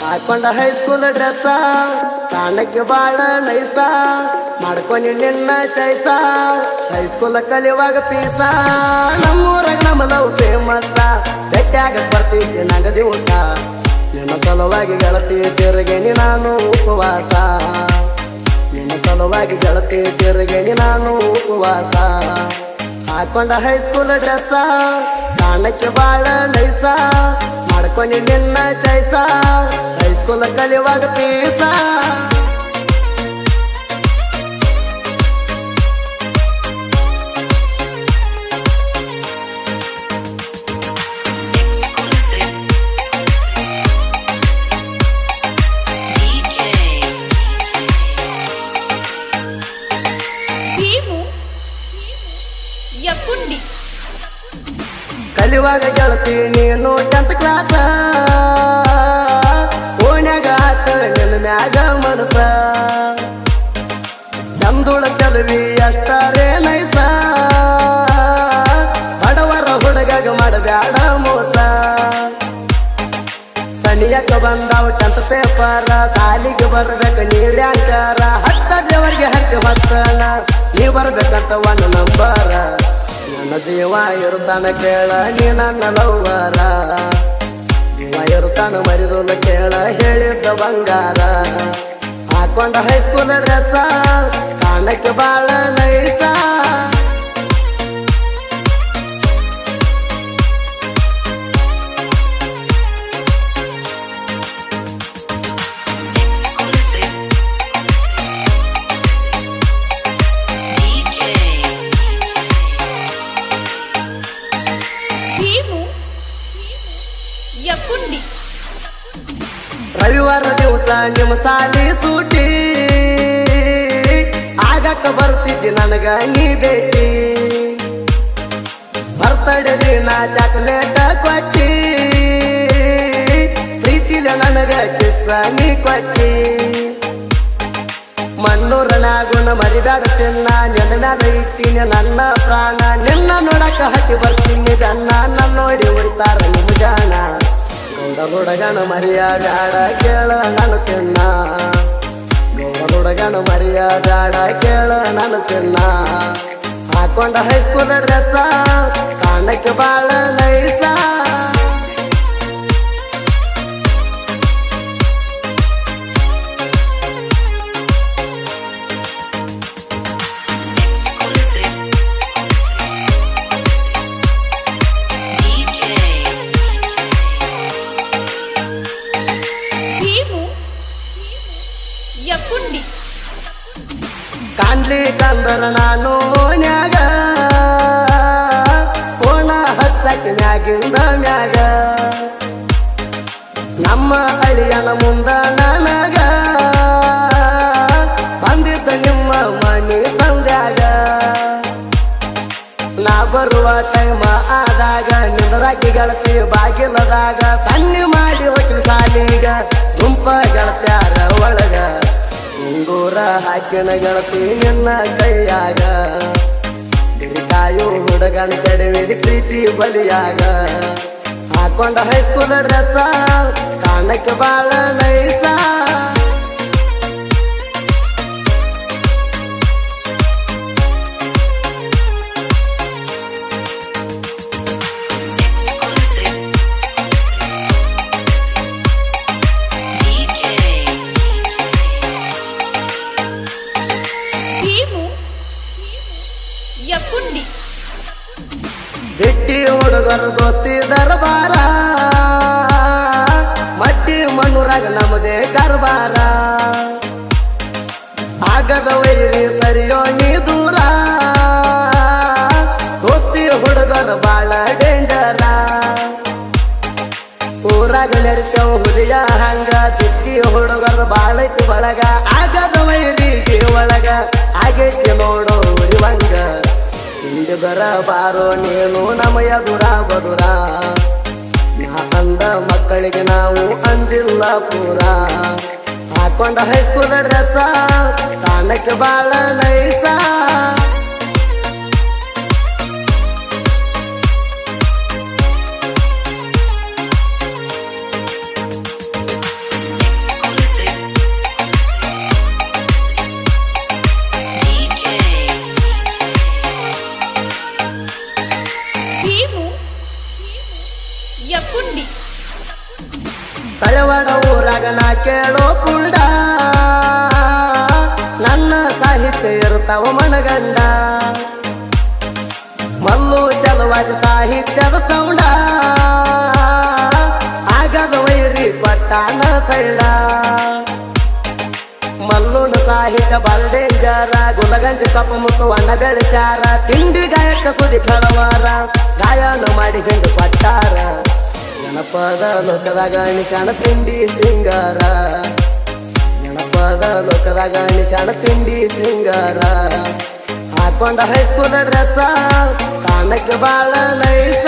ಹಾಕೊಂಡ high school dress ಕಾಣಕ್ಕೆ ಬಾಳ ನೈಸ ಮಾಡ್ಕೊಂಡು ನಿನ್ನ ಚೈಸ ಹೈಸ್ಕೂಲ್ ಕಲಿಯುವಾಗ ಪೀಸ ನಮ್ಮೂರಾಗ ನಮ್ಮ ಲವ್ ಫೇಮಸ್ ಬೆಟ್ಟಾಗ ಬರ್ತಿದ್ದೆ ನಂಗ ದಿವಸ ನಿನ್ನ ಸಲುವಾಗಿ ಗೆಳತಿ ತಿರುಗೇನಿ ನಾನು ಉಪವಾಸ ನಿನ್ನ ಸಲುವಾಗಿ ಗೆಳತಿ ತಿರುಗೇನಿ ನಾನು ಉಪವಾಸ ಹಾಕೊಂಡ ಹೈಸ್ಕೂಲ್ ಡ್ರೆಸ್ ಕಾಣಕ್ಕೆ ಬಾಳ ನೈಸ ಮಾಡ್ಕೊಂಡು ನಿನ್ನ ಚೈಸ ಹೈಸ್ಕೂಲ್ ಕಲಿಯುವಾಗ ಪೀಸ ಕಲಿಯುವಾಗ ಗೆಳತಿ ನೀನು 10th ಕ್ಲಾಸ ಓಣ್ಯಾಗ ಆತ ನಿನ್ನ ಮ್ಯಾಗ ಮನಸ ಚಂದುಳ ಚಲವಿ ಅಷ್ಟಾರೇ ನೈಸ ಬಡವರ ಹುಡುಗಾಗ ಮಾಡಬ್ಯಾಡ ಮೋಸ ಸನಿಯಕ್ಕ ಬಂದಾವ 10th ಪೇಪರ ಸಾಲಿಗೆ ಬರ್ಬೇಕು ನೀರ್ಯಾಂಕರ ಹತ್ತದವರೆಗೆ ಹತ್ತಿ ಹೊತ್ತನ ನೀ ಬರ್ಬೇಕಂತ 1 ನಂಬರ ನನ್ನ ಜೀವ ಇರುತ್ತಾನ ಕೇಳ ನೀ ನನ್ನ ಲವ್ವರ ಜೀವ ಇರುತ್ತಾನ ಮರಿದೋಲ ಕೇಳ ಹೇಳಿದ್ದ ಬಂಗಾರ ಹಾಕೊಂಡ ಹೈಸ್ಕೂಲ್ ಡ್ರೆಸ್ ಕಾಣಕ್ಕೆ ಬಾಳ ನೈಸ ರವಿವಾರ ದಿವಸ ನಿಮ್ಮ ಸಾಲಿ ಸೂಟಿ ಆಗಕ್ಕ ಬರ್ತಿದ್ದಿ ನನಗ ನೀ ಭೇಟಿ ಬರ್ತಡೇ ದಿನ ಚಾಕ್ಲೇಟ ಕೊಟ್ಟಿ ಪ್ರೀತಿಲ ನನಗ ಕಿಸ್ಸ ನೀ ಕೊಟ್ಟಿ ಮಣ್ಣೂರನಾಗುಣ ಮರಿದಾಡ ಚೆನ್ನ ನೆನ ಮ್ಯಾಲ ಇಟ್ಟಿನ ನನ್ನ ಪ್ರಾಣ ನಿನ್ನ ನೋಡಕ ಹತ್ತಿ ಬರ್ತೀನಿ ಜನ್ನ ನನ್ನ ನೋಡಿ ಉಳಿತಾರ ನಿಮ್ಮ ಜಾಣ ಗೌಡ ಹುಡುಗನ ಮರಿಯ ಬ್ಯಾಡ ಕೇಳ ನಾನು ತಿನ್ನ ಗೌಡ ಹುಡುಗನ ಮರಿಯ ಬ್ಯಾಡ ಕೇಳ ನಾನು ತಿನ್ನ ಹಾಕೊಂಡ ಹೈಸ್ಕೂಲ್ ಡ್ರೆಸ್ ಕಾಣಕ್ಕೆ ಬಾಳ ನೈಸ ಕಾಣ್ಲಿ ಕಂದರ ನಾನು ನ್ಯಾಗ ಕೋಣ ಹಚ್ಚಕ್ಕೆ ಮ್ಯಾಗಿಂದ ಮ್ಯಾಗ ನಮ್ಮ ಅಳಿಯನ ಮುಂದ ನನಗ ಬಂದಿದ್ದ ನಿಮ್ಮ ಮನೆ ಸಂದ್ಯಾಗ ನಾ ಬರುವ ಟೈಮ ಆದಾಗ ನಿಂದರಾಕಿ ಗೆಳತಿ ಬಾಗಿಲದಾಗ ಸಣ್ಣ ಮಾಡಿ ಹೋಗಿ ಸಾಲಿಗ ಗುಂಪ ಗೆಳತ್ಯಾರ ಒಳಗ ಉಂಗೂರ ಹಾಕಿನ ಗೆಳತಿ ನಿನ್ನ ಕೈಯಾಗ ಕಾಯು ಹುಡುಗನ ಕೆಡವಿದ ಪ್ರೀತಿ ಬಲಿಯಾಗ ಹಾಕೊಂಡ ಹೈಸ್ಕೂಲ್ ಡ್ರೆಸ್ ಕಾಣಕ್ಕೆ ಬಾಳ ನೈಸ ಬಿಟ್ಟಿ ಹುಡುಗರು ದೋಸ್ತಿ ದರ್ಬಾರ ಮಟ್ಟಿ ಮಣ್ಣೂರಾಗ ನಮ್ಮದೇ ಕಾರ್ಬಾರ ಆಗದ ವೈರಿ ಸರಿಯೋ ನೀ ದೂರ ದೋಸ್ತಿ ಹುಡುಗರು ಬಾಳ ಡೇಂಜರ ಊರಾಗ ನೆರೆತವ ಹುಲಿಯ ಹಂಗ ಬಿಟ್ಟಿ ಹುಡುಗರು ಬಾಳೈತಿ ಒಳಗ ಆಗದ ವೈರಿಗೆ ಒಳಗ ಆಗೈತಿ ನೋಡೋ ಉರಿವಂಗ ಹಿಂದಿದರ ಬಾರೋ ನೀನು ನಮ್ಮ ಎದುರ ಬದುರ ನಾ ಅಂದ ಮಕ್ಕಳಿಗೆ ನಾವು ಅಂಜಿಲ್ಲ ಪೂರ ಹಾಕೊಂಡ ಹೈಸ್ಕೂಲ್ ಡ್ರೆಸ್ ಕಾಣಕ್ಕೆ ಬಾಳ ನೈಸ ಕೇಳೋ ಪುಂಡ ನನ್ನ ಸಾಹಿತ್ಯ ಇರ್ತಾವ ಮನಗಂಡ ಮಲ್ಲು ಚಲವಾದ ಸಾಹಿತ್ಯದ ಸೌಂಡ ಆಗದ ವೈರಿ ಪಟ್ಟಾನ ಸೈಡ ಮಲ್ಲುನ ಸಾಹಿತ್ಯ ಬಾಳ ಡೇಂಜರ ಗುಲಗಂಜ ಕಪ್ಪ ಮುತ್ತು ಅಣ್ಣ ಬೆಳಚಾರ ತಿಂಡಿ ಗಾಯಕ ಸುದಿ ಕಳವಾರ ಗಾಯನ ಮಾಡಿ ಹಿಂಗ ಪಟ್ಟಾರ ಜನಪದ ಲೋಕದಾಗ ನಿಶಾಣ ತಿಂಡಿ ಸಿಂಗಾರ ಜನಪದ ಲೋಕದಾಗ ನಿಶಾಣ ತಿಂಡಿ ಸಿಂಗಾರ ಹಾಕೊಂಡ ಹೈಸ್ಕೂಲ್ ಡ್ರೆಸ್ ಕಾಣಕ್ಕೆ ಬಾಳ ನೈಸ